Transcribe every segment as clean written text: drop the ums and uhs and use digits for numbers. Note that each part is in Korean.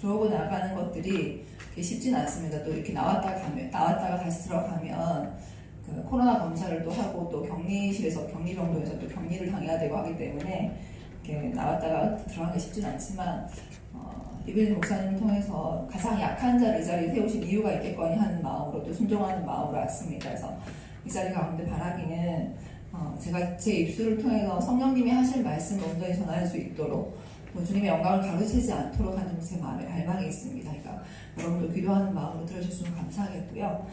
들어오고 나가는 것들이 쉽진 않습니다. 또 이렇게 나왔다가 다시 들어가면 그 코로나 검사를 또 하고 또 격리실에서 격리병동에서 또 격리를 당해야 되고 하기 때문에 이렇게 나왔다가 들어가기 쉽진 않지만 이빌린 목사님을 통해서 가장 약한 자를 이 자리에 세우신 이유가 있겠거니 하는 마음으로 또 순종하는 마음으로 왔습니다. 그래서 이 자리 가운데 바라기는 제가 제 입술을 통해서 성령님이 하실 말씀을 온전히 전할 수 있도록 또 주님의 영광을 가르치지 않도록 하는 제 마음의 갈망이 있습니다. 그러니까 여러분도 기도하는 마음으로 들어주시면 감사하겠고요.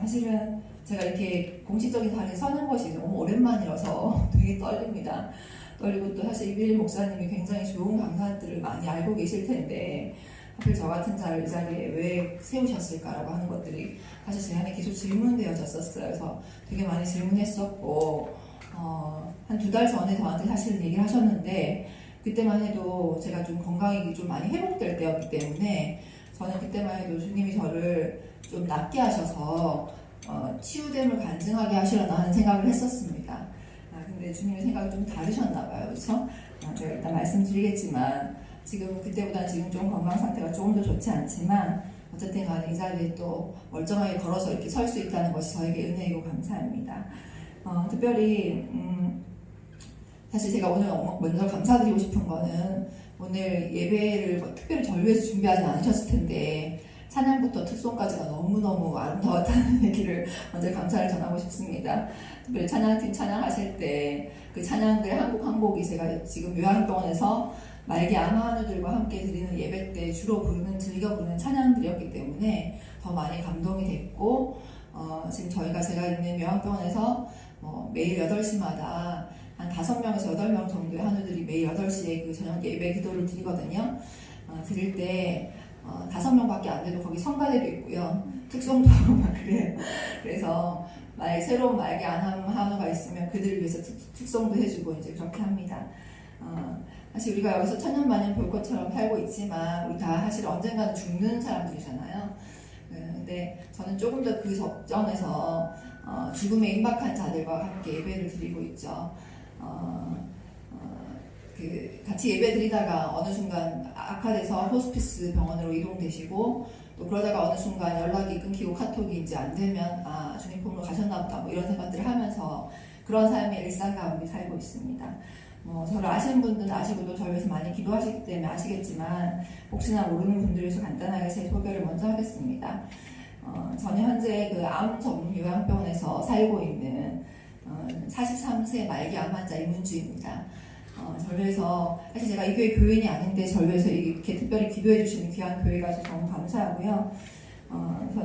사실은 제가 이렇게 공식적인 자리에 서는 것이 너무 오랜만이라서 되게 떨립니다. 떨리고 또 사실 이빌린 목사님이 굉장히 좋은 강사들을 많이 알고 계실 텐데 하필 저 같은 자를 이 자리에 왜 세우셨을까라고 하는 것들이 사실 제 안에 계속 질문되어졌었어요. 그래서 되게 많이 질문했었고 한 2달 전에 저한테 사실 얘기를 하셨는데 그때만 해도 제가 좀 건강이 좀 많이 회복될 때였기 때문에 저는 그때만 해도 주님이 저를 좀 낫게 하셔서 치유됨을 간증하게 하시려나 하는 생각을 했었습니다. 근데 주님의 생각이 좀 다르셨나 봐요. 그렇죠? 제가 일단 말씀드리겠지만 지금 그때보다는 지금 좀 건강 상태가 조금 더 좋지 않지만 어쨌든 간에 이 자리에 또 멀쩡하게 걸어서 이렇게 설 수 있다는 것이 저에게 은혜이고 감사합니다. 특별히 사실 제가 오늘 먼저 감사드리고 싶은 거는 오늘 예배를 특별히 저를 위해서 준비하지 않으셨을 텐데 찬양부터 특송까지가 너무너무 아름다웠다는 얘기를 먼저 감사를 전하고 싶습니다. 특별히 찬양팀 찬양하실 때 그 찬양들 한 곡 한 곡이 제가 지금 요양병원에서 말기 암한우들과 함께 드리는 예배 때 주로 즐겨 부르는 찬양들이었기 때문에 더 많이 감동이 됐고 지금 제가 있는 요양병원에서 매일 8시마다 한 5명에서 8명 정도의 한우들이 매일 8시에 그 저녁 예배 기도를 드리거든요. 드릴 때 5명밖에 안 돼도 거기 성가대도 있고요. 특송도 하고 막 그래요. 그래서 새로운 말기 한우가 있으면 그들을 위해서 특송도 해주고 이제 그렇게 합니다. 사실 우리가 여기서 천년만년 볼 것처럼 살고 있지만 우리 다 사실 언젠가는 죽는 사람들이잖아요. 근데 저는 조금 더 그 접점에서 죽음에 임박한 자들과 함께 예배를 드리고 있죠. 같이 예배 드리다가 어느 순간 악화돼서 호스피스 병원으로 이동되시고 또 그러다가 어느 순간 연락이 끊기고 카톡이 이제 안 되면 주님 품으로 가셨나 보다 이런 생각들을 하면서 그런 삶의 일상 가운데 살고 있습니다. 저를 아시는 분들은 아시고 또 저를 위해서 많이 기도하시기 때문에 아시겠지만 혹시나 모르는 분들을 위해서 간단하게 제 소개를 먼저 하겠습니다. 저는 현재 그 암 전문 요양병원에서 살고 있는 43세 말기 암 환자 이문주입니다. 저를 위해서 사실 제가 이 교회 교인이 아닌데 저를 위해서 이렇게 특별히 기도해 주시는 귀한 교회가 있어서 너무 감사하고요.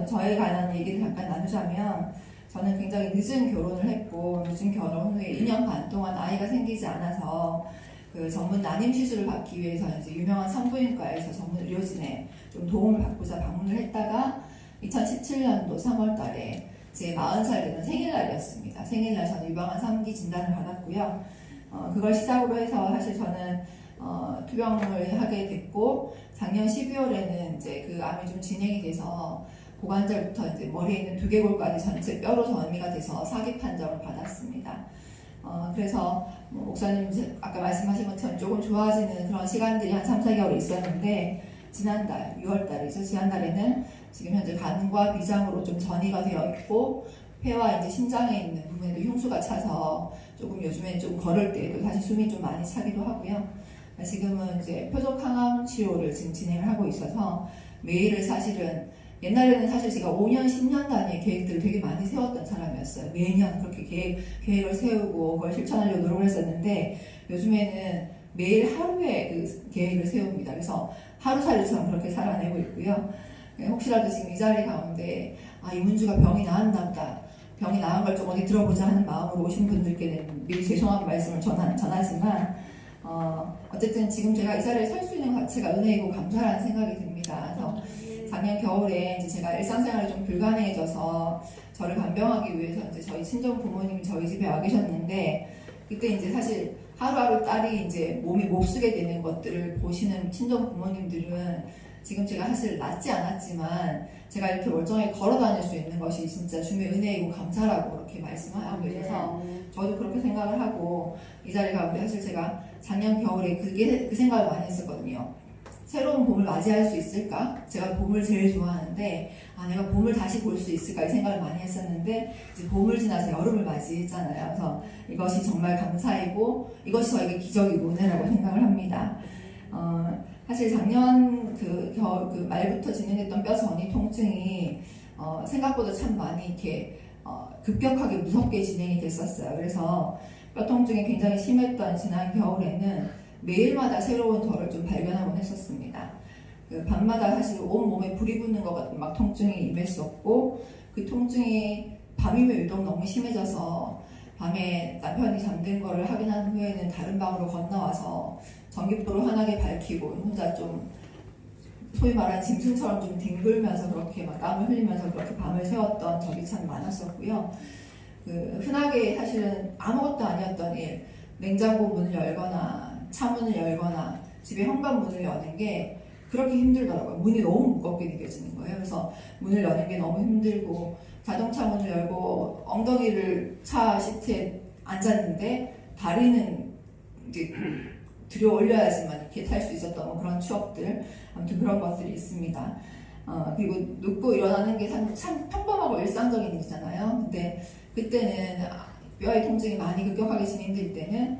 저에 관한 얘기를 잠깐 나누자면 저는 굉장히 늦은 결혼을 했고 늦은 결혼 후에 2년 반 동안 아이가 생기지 않아서 그 전문 난임 시술을 받기 위해서 이제 유명한 산부인과에서 전문 의료진의 좀 도움을 받고자 방문을 했다가 2017년도 3월 달에 제 40살 되는 생일날이었습니다. 생일날 저는 유방암 3기 진단을 받았고요. 그걸 시작으로 해서 사실 저는 투병을 하게 됐고 작년 12월에는 이제 그 암이 좀 진행이 돼서 고관절부터 이제 머리에 있는 두개골까지 전체 뼈로 전이가 돼서 사기 판정을 받았습니다. 그래서 목사님 아까 말씀하신 것처럼 조금 좋아지는 그런 시간들이 한 3, 4개월 있었는데 지난달 6월달이죠. 지난달에는 지금 현재 간과 비장으로 좀 전이가 되어 있고 폐와 이제 심장에 있는 부분에도 흉수가 차서 조금 요즘에 좀 걸을 때도 사실 숨이 좀 많이 차기도 하고요. 지금은 이제 표적 항암 치료를 지금 진행을 하고 있어서 매일을 사실은 옛날에는 사실 제가 5년, 10년 단위의 계획들을 되게 많이 세웠던 사람이었어요. 매년 그렇게 계획을 세우고 그걸 실천하려고 노력을 했었는데 요즘에는 매일 하루에 그 계획을 세웁니다. 그래서 하루살이처럼 그렇게 살아내고 있고요. 혹시라도 지금 이 자리 가운데 이문주가 병이 나았나 보다. 병이 나은 걸 좀 어디 들어보자 하는 마음으로 오신 분들께는 미리 죄송한 말씀을 전하지만 어쨌든 지금 제가 이 자리에 설 수 있는 자체가 은혜이고 감사라는 생각이 듭니다. 그래서 작년 겨울에 이제 제가 일상생활이 좀 불가능해져서 저를 간병하기 위해서 이제 저희 친정 부모님이 저희 집에 와 계셨는데 그때 이제 사실 하루하루 딸이 이제 몸이 몹쓰게 되는 것들을 보시는 친정 부모님들은 지금 제가 사실 낫지 않았지만 제가 이렇게 멀쩡하게 걸어 다닐 수 있는 것이 진짜 주님의 은혜이고 감사라고 그렇게 말씀하고 계셔서 저도 그렇게 생각을 하고 이 자리가 사실 제가 작년 겨울에 그 생각을 많이 했었거든요. 새로운 봄을 맞이할 수 있을까? 제가 봄을 제일 좋아하는데 내가 봄을 다시 볼 수 있을까 이 생각을 많이 했었는데 이제 봄을 지나서 여름을 맞이했잖아요. 그래서 이것이 정말 감사이고 이것이 저에게 기적이고 은혜라고 생각을 합니다. 사실 작년 그 말부터 진행했던 뼈 전이 통증이 생각보다 참 많이 이렇게 급격하게 무섭게 진행이 됐었어요. 그래서 뼈 통증이 굉장히 심했던 지난 겨울에는 매일마다 새로운 저를 좀 발견하곤 했었습니다. 그 밤마다 사실 온 몸에 불이 붙는 것 같은 막 통증이 임했었고 그 통증이 밤이면 유독 너무 심해져서 밤에 남편이 잠든 거를 확인한 후에는 다른 방으로 건너와서 전기불을 환하게 밝히고 혼자 좀 소위 말하는 짐승처럼 좀 뒹굴면서 그렇게 막 땀을 흘리면서 그렇게 밤을 새웠던 적이 참 많았었고요. 그 흔하게 사실은 아무것도 아니었던 일, 냉장고 문을 열거나 차문을 열거나 집에 현관문을 여는 게 그렇게 힘들더라고요. 문이 너무 무겁게 느껴지는 거예요. 그래서 문을 여는 게 너무 힘들고 자동차 문을 열고 엉덩이를 차 시트에 앉았는데 다리는 이제 들여 올려야지만 이렇게 탈 수 있었던 그런 추억들, 아무튼 그런 것들이 있습니다. 그리고 눕고 일어나는 게 참 평범하고 일상적인 일이잖아요. 근데 그때는 뼈의 통증이 많이 급격하게 진행될 때는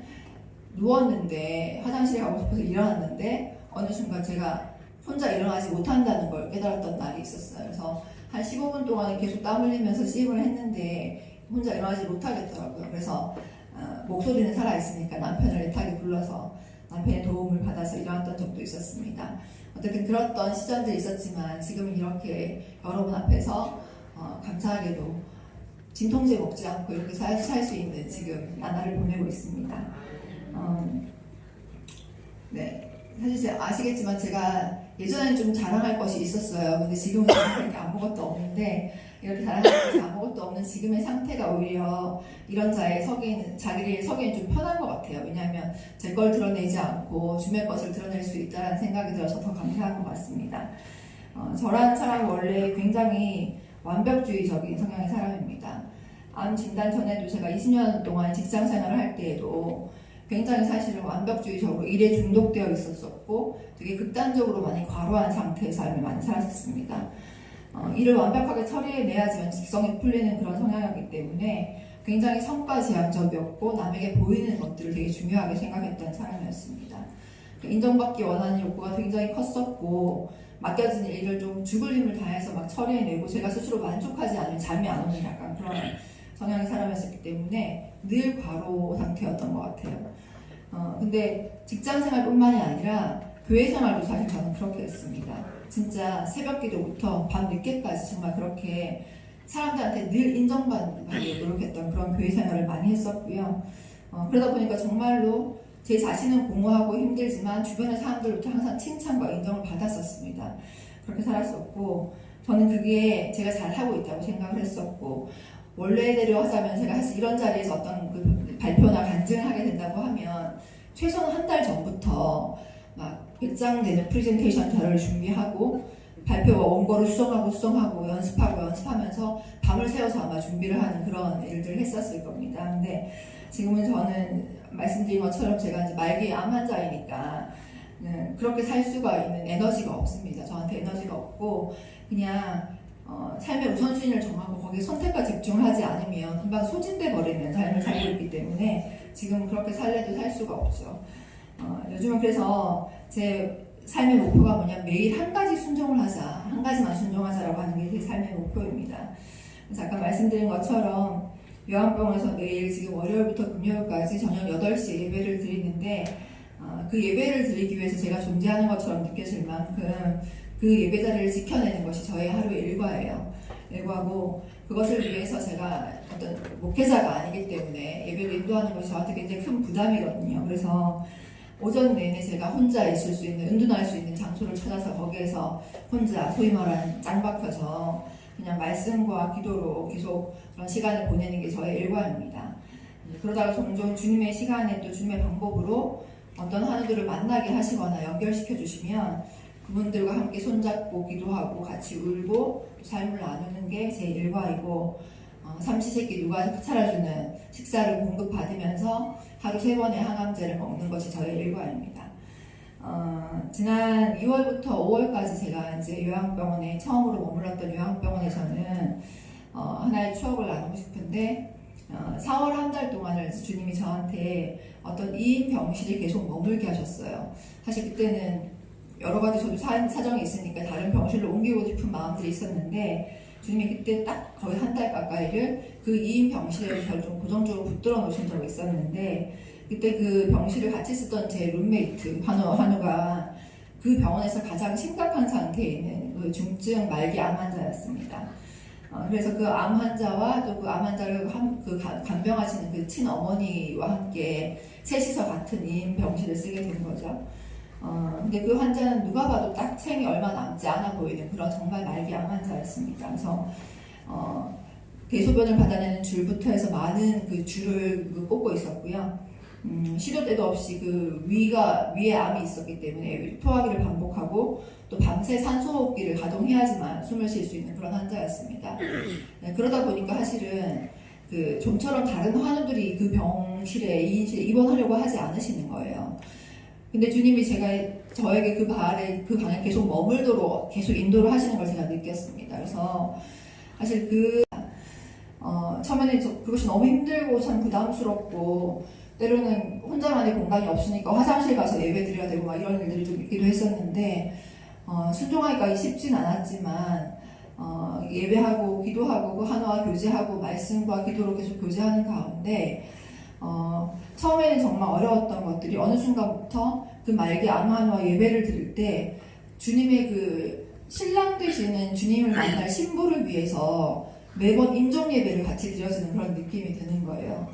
누웠는데 화장실에 가고 싶어서 일어났는데 어느 순간 제가 혼자 일어나지 못한다는 걸 깨달았던 날이 있었어요. 그래서 한 15분 동안 계속 땀 흘리면서 시음을 했는데 혼자 일어나지 못하겠더라고요. 그래서 목소리는 살아있으니까 남편을 애타게 불러서 남편의 도움을 받아서 일어났던 적도 있었습니다. 어쨌든 그랬던 시절들이 있었지만 지금 이렇게 여러분 앞에서 감사하게도 진통제 먹지 않고 이렇게 살 수 있는 지금 나날을 보내고 있습니다. 네, 사실 아시겠지만 제가 예전에는 좀 자랑할 것이 있었어요. 근데 지금은 그렇게 아무것도 없는데 이렇게 자랑할 것이 아무것도 없는 지금의 상태가 오히려 이런 자리에 서기엔 좀 편한 것 같아요. 왜냐하면 제 걸 드러내지 않고 주변 것을 드러낼 수 있다는 생각이 들어서 더 감사한 것 같습니다. 저라는 사람은 원래 굉장히 완벽주의적인 성향의 사람입니다. 암 진단 전에도 제가 20년 동안 직장 생활을 할 때에도 굉장히 사실은 완벽주의적으로 일에 중독되어 있었었고 되게 극단적으로 많이 과로한 상태의 삶을 많이 살았었습니다. 일을 완벽하게 처리해내야지만 직성이 풀리는 그런 성향이었기 때문에 굉장히 성과 지향적이었고 남에게 보이는 것들을 되게 중요하게 생각했던 사람이었습니다. 인정받기 원하는 욕구가 굉장히 컸었고 맡겨진 일을 좀 죽을 힘을 다해서 막 처리해내고 제가 스스로 만족하지 않으면 잠이 안 오는 약간 그런 성향의 사람이었기 때문에 늘 과로 상태였던 것 같아요. 근데 직장 생활뿐만이 아니라 교회 생활도 사실 저는 그렇게 했습니다. 진짜 새벽 기도부터 밤 늦게까지 정말 그렇게 사람들한테 늘 인정받기 노력했던 그런 교회 생활을 많이 했었고요. 그러다 보니까 정말로 제 자신은 공허하고 힘들지만 주변의 사람들로부터 항상 칭찬과 인정을 받았었습니다. 그렇게 살았었고 저는 그게 제가 잘하고 있다고 생각을 했었고 원래대로 하자면 제가 사실 이런 자리에서 어떤 그 발표나 간증을 하게 된다고 하면 최소한 한 달 전부터 막 100장 되는 프레젠테이션 자료를 준비하고 발표 원고를 수정하고 연습하면서 밤을 새워서 아마 준비를 하는 그런 일들을 했었을 겁니다. 근데 지금은 저는 말씀드린 것처럼 제가 이제 말기의 암 환자이니까 그렇게 살 수가 있는 에너지가 없습니다. 저한테 에너지가 없고 그냥 삶의 우선순위를 정하고 거기에 선택과 집중을 하지 않으면 금방 소진돼 버리는 삶을 살고 있기 때문에 지금 그렇게 살래도 살 수가 없죠. 요즘은 그래서 제 삶의 목표가 뭐냐 매일 한 가지 순종을 하자, 한 가지만 순종하자라고 하는 게 제 삶의 목표입니다. 그래서 아까 말씀드린 것처럼 요한병원에서 매일 지금 월요일부터 금요일까지 저녁 8시에 예배를 드리는데 그 예배를 드리기 위해서 제가 존재하는 것처럼 느껴질 만큼 그 예배 자리를 지켜내는 것이 저의 하루의 일과고 그것을 위해서 제가 어떤 목회자가 아니기 때문에 예배를 인도하는 것이 저한테 굉장히 큰 부담이거든요. 그래서 오전 내내 제가 혼자 있을 수 있는 은둔할 수 있는 장소를 찾아서 거기에서 혼자 소위 말하는 짱 박혀서 그냥 말씀과 기도로 계속 그런 시간을 보내는 게 저의 일과입니다. 그러다가 종종 주님의 시간에 또 주님의 방법으로 어떤 하나들을 만나게 하시거나 연결시켜 주시면 그분들과 함께 손잡고 기도하고 같이 울고 삶을 나누는 게 제 일과이고 삼시세끼 누가 차려주는 식사를 공급받으면서 하루 3번의 항암제를 먹는 것이 저의 일과입니다. 지난 2월부터 5월까지 제가 이제 요양병원에 처음으로 머물렀던 요양병원에서는 하나의 추억을 나누고 싶은데 4월 한 달 동안을 주님이 저한테 어떤 2인 병실에 계속 머물게 하셨어요. 사실 그때는 여러 가지 저도 사정이 있으니까 다른 병실로 옮기고 싶은 마음들이 있었는데 주님이 그때 딱 거의 한 달 가까이를 그 2인 병실에 저를 좀 고정적으로 붙들어 놓으신 적이 있었는데 그때 그 병실을 같이 쓰던 제 룸메이트 한우가 그 병원에서 가장 심각한 상태에 있는 그 중증 말기 암 환자였습니다. 그래서 그 암 환자와 또 그 암 환자를 간병하시는 그 친어머니와 함께 셋이서 같은 2인 병실을 쓰게 된 거죠. 근데 그 환자는 누가 봐도 딱 생이 얼마 남지 않아 보이는 그런 정말 말기 암 환자였습니다. 그래서 대소변을 받아내는 줄부터 해서 많은 그 줄을 꽂고 있었고요. 시도 때도 없이 그 위에 암이 있었기 때문에 토하기를 반복하고 또 밤새 산소호흡기를 가동해야지만 숨을 쉴 수 있는 그런 환자였습니다. 네, 그러다 보니까 사실은 그 좀처럼 다른 환우들이 그 병실에 2인실에 입원하려고 하지 않으시는 거예요. 근데 주님이 저에게 그 방에 계속 머물도록 계속 인도를 하시는 걸 제가 느꼈습니다. 그래서 사실 처음에는 그것이 너무 힘들고 참 부담스럽고 때로는 혼자만의 공간이 없으니까 화장실 가서 예배 드려야 되고 막 이런 일들이 좀 있기도 했었는데 순종하기가 쉽진 않았지만 예배하고 기도하고 그 한화와 교제하고 말씀과 기도로 계속 교제하는 가운데 처음에는 정말 어려웠던 것들이 어느 순간부터 그 말기 암 한화와 예배를 드릴 때 주님의 그 신랑 되시는 주님을 만날 신부를 위해서 매번 인정 예배를 같이 드려지는 그런 느낌이 드는 거예요.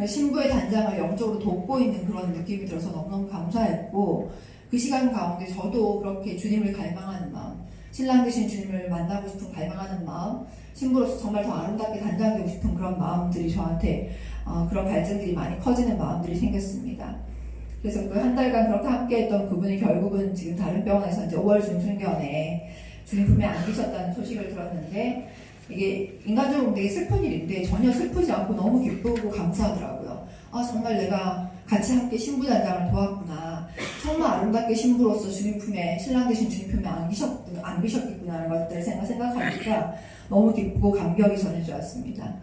신부의 단장을 영적으로 돕고 있는 그런 느낌이 들어서 너무너무 감사했고 그 시간 가운데 저도 그렇게 주님을 갈망하는 마음, 신랑 되신 주님을 만나고 싶은 갈망하는 마음, 신부로서 정말 더 아름답게 단장되고 싶은 그런 마음들이 저한테 그런 갈증들이 많이 커지는 마음들이 생겼습니다. 그래서 그 한 달간 그렇게 함께했던 그분이 결국은 지금 다른 병원에서 이제 5월 중순경에 주님 품에 안기셨다는 소식을 들었는데 이게 인간적으로 되게 슬픈 일인데 전혀 슬프지 않고 너무 기쁘고 감사하더라고요. 정말 내가 같이 함께 신부 단장을 도왔구나. 정말 아름답게 신부로서 주님 품에 신랑 되신 주님 품에 안기셨겠구나라는 것들을 생각하니까 너무 기쁘고 감격이 전해졌습니다.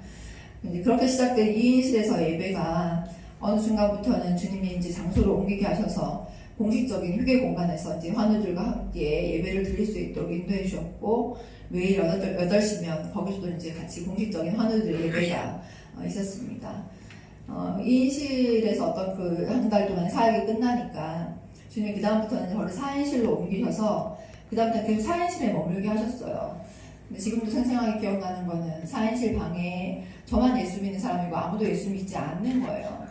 그렇게 시작된 2인실에서 예배가 어느 순간부터는 주님이 이제 장소를 옮기게 하셔서 공식적인 휴게 공간에서 이제 환우들과 함께 예배를 드릴 수 있도록 인도해 주셨고 매일 8시면 거기서도 이제 같이 공식적인 환우들의 예배가 있었습니다. 2인실에서 어떤 그 한 달 동안 사역이 끝나니까 주님이 그다음부터는 저를 4인실로 옮기셔서 그다음부터 계속 4인실에 머물게 하셨어요. 근데 지금도 생생하게 기억나는 거는 4인실 방에 저만 예수 믿는 사람이고 아무도 예수 믿지 않는 거예요.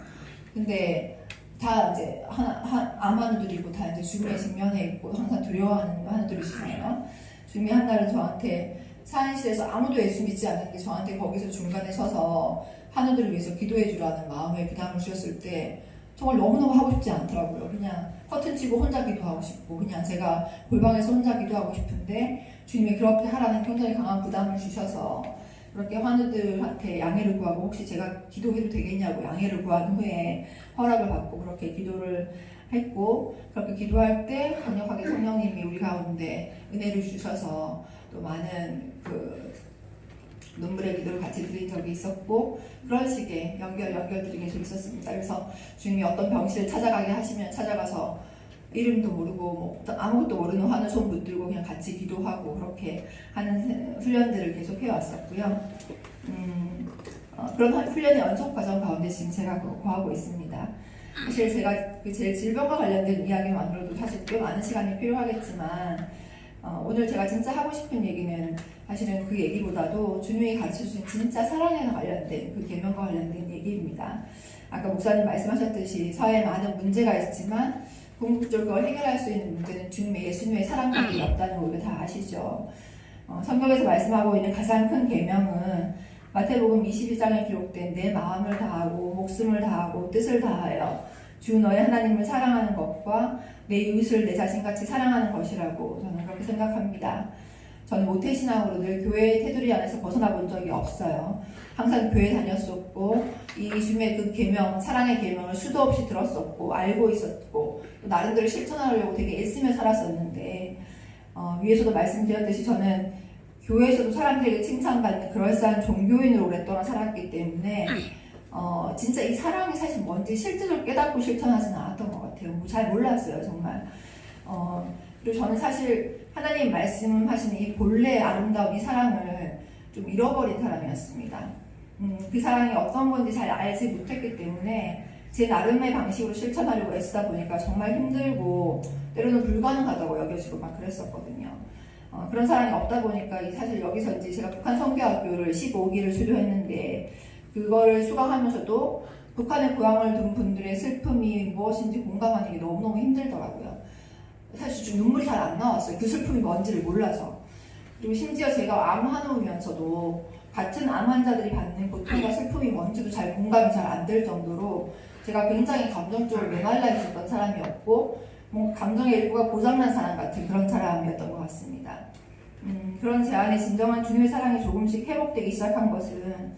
근데 다 이제 암 환우들이고 다 이제 죽음에 직면해 있고 항상 두려워하는 환우들이시잖아요. 주님이 한 날은 저한테 4인실에서 아무도 예수 믿지 않는데 저한테 거기서 중간에 서서 환우들을 위해서 기도해 주라는 마음의 부담을 주셨을 때 정말 너무너무 하고 싶지 않더라고요. 그냥 커튼 치고 혼자 기도하고 싶고 그냥 제가 골방에서 혼자 기도하고 싶은데 주님이 그렇게 하라는 굉장히 강한 부담을 주셔서 그렇게 환우들한테 양해를 구하고 혹시 제가 기도해도 되겠냐고 양해를 구한 후에 허락을 받고 그렇게 기도를 했고 그렇게 기도할 때 강력하게 성령님이 우리 가운데 은혜를 주셔서 또 많은 그 눈물의 기도를 같이 드린 적이 있었고 그런 식의 연결들이 계속 있었습니다. 그래서 주님이 어떤 병실을 찾아가게 하시면 찾아가서 이름도 모르고 뭐 아무것도 모르는 환우 손 붙들고 그냥 같이 기도하고 그렇게 하는 훈련들을 계속 해왔었고요. 그런 훈련의 연속 과정 가운데 지금 제가 거하고 있습니다. 사실 제가 제 질병과 관련된 이야기만으로도 사실 꽤 많은 시간이 필요하겠지만 오늘 제가 진짜 하고 싶은 얘기는 사실은 그 얘기보다도 주님이 가르쳐주신 진짜 사랑에 관련된 그 계명과 관련된 얘기입니다. 아까 목사님 말씀하셨듯이 사회에 많은 문제가 있지만 궁극적으로 해결할 수 있는 문제는 예수님의 사랑밖에 없다는 걸 우리가 다 아시죠. 성경에서 말씀하고 있는 가장 큰 계명은 마태복음 22장에 기록된 내 마음을 다하고 목숨을 다하고 뜻을 다하여 주 너의 하나님을 사랑하는 것과 내 이웃을 내 자신같이 사랑하는 것이라고 저는 그렇게 생각합니다. 저는 모태신앙으로 늘 교회의 테두리 안에서 벗어나 본 적이 없어요. 항상 교회 다녔었고 이 주님의 그 계명, 사랑의 계명을 수도 없이 들었었고 알고 있었고 또 나름대로 실천하려고 되게 애쓰며 살았었는데 위에서도 말씀드렸듯이 저는 교회에서도 사람들에게 칭찬받는 그럴싸한 종교인으로 오랫동안 살았기 때문에 진짜 이 사랑이 사실 뭔지 실제로 깨닫고 실천하지는 않았던 것 같아요. 잘 몰랐어요, 정말. 그리고 저는 사실 하나님 말씀하시는 이 본래 아름다운 이 사랑을 좀 잃어버린 사람이었습니다. 그 사랑이 어떤 건지 잘 알지 못했기 때문에 제 나름의 방식으로 실천하려고 애쓰다 보니까 정말 힘들고 때로는 불가능하다고 여겨지고 막 그랬었거든요. 그런 사랑이 없다 보니까 사실 여기서 이제 제가 북한 선교학교를 15기를 수료했는데 그거를 수강하면서도 북한에 고향을 둔 분들의 슬픔이 무엇인지 공감하는 게 너무너무 힘들더라고요. 사실 좀 눈물이 잘 안 나왔어요. 그 슬픔이 뭔지를 몰라서. 그리고 심지어 제가 암 환우면서도 같은 암 환자들이 받는 고통과 슬픔이 뭔지도 잘 공감이 잘 안 될 정도로 제가 굉장히 감정적으로 메말라 있었던 사람이었고 감정의 일부가 고장난 사람 같은 그런 사람이었던 것 같습니다. 그런 제 안에 진정한 주님의 사랑이 조금씩 회복되기 시작한 것은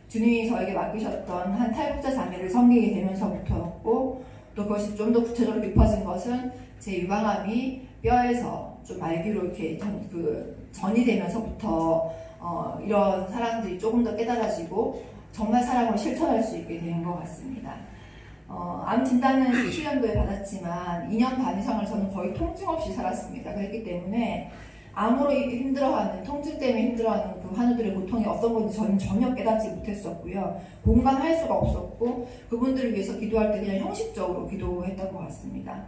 주님이 저에게 맡기셨던 한 탈북자 자매를 섬기게 되면서부터였고 또 그것이 좀 더 구체적으로 깊어진 것은 제 유방암이 뼈에서 좀 말기로 이렇게 전이 되면서부터 이런 사람들이 조금 더 깨달아지고 정말 사랑으로 실천할 수 있게 된 것 같습니다. 암 진단은 17년도에 받았지만 2년 반 이상을 저는 거의 통증 없이 살았습니다. 그렇기 때문에 암으로 힘들어하는, 통증 때문에 힘들어하는 그 환우들의 고통이 어떤 건지 저는 전혀 깨닫지 못했었고요. 공감할 수가 없었고 그분들을 위해서 기도할 때 그냥 형식적으로 기도했던 것 같습니다.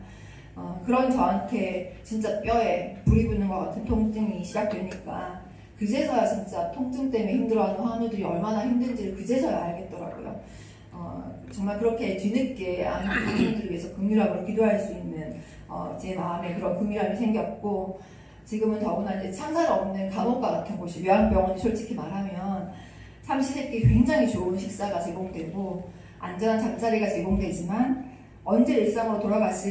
그런 저한테 진짜 뼈에 불이 붙는 것 같은 통증이 시작되니까 그제서야 진짜 통증 때문에 힘들어하는 환우들이 얼마나 힘든지를 그제서야 알겠더라고요. 정말 그렇게 뒤늦게 환우들을 위해서 긍휼함으로 기도할 수 있는 제 마음에 그런 긍휼함이 생겼고 지금은 더구나 이제 창살 없는 감옥과 같은 곳이 요양병원이 솔직히 말하면 삼시세끼 굉장히 좋은 식사가 제공되고 안전한 잠자리가 제공되지만 언제 일상으로 돌아갈 수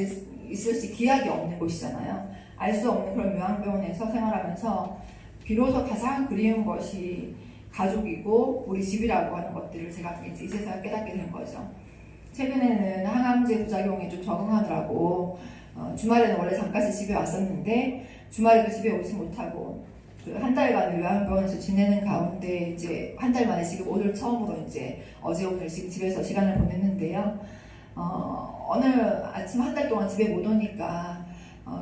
있을지 기약이 없는 곳이잖아요. 알 수 없는 그런 요양병원에서 생활하면서 비로소 가장 그리운 것이 가족이고 우리 집이라고 하는 것들을 제가 이제서야 깨닫게 된 거죠. 최근에는 항암제 부작용에 좀 적응하느라고 주말에는 원래 잠깐씩 집에 왔었는데 주말에도 집에 오지 못하고 한 달간 요양병원에서 지내는 가운데 이제 한 달 만에 지금 오늘 처음으로 이제 어제 오늘 지금 집에서 시간을 보냈는데요. 어느 아침 한 달 동안 집에 못 오니까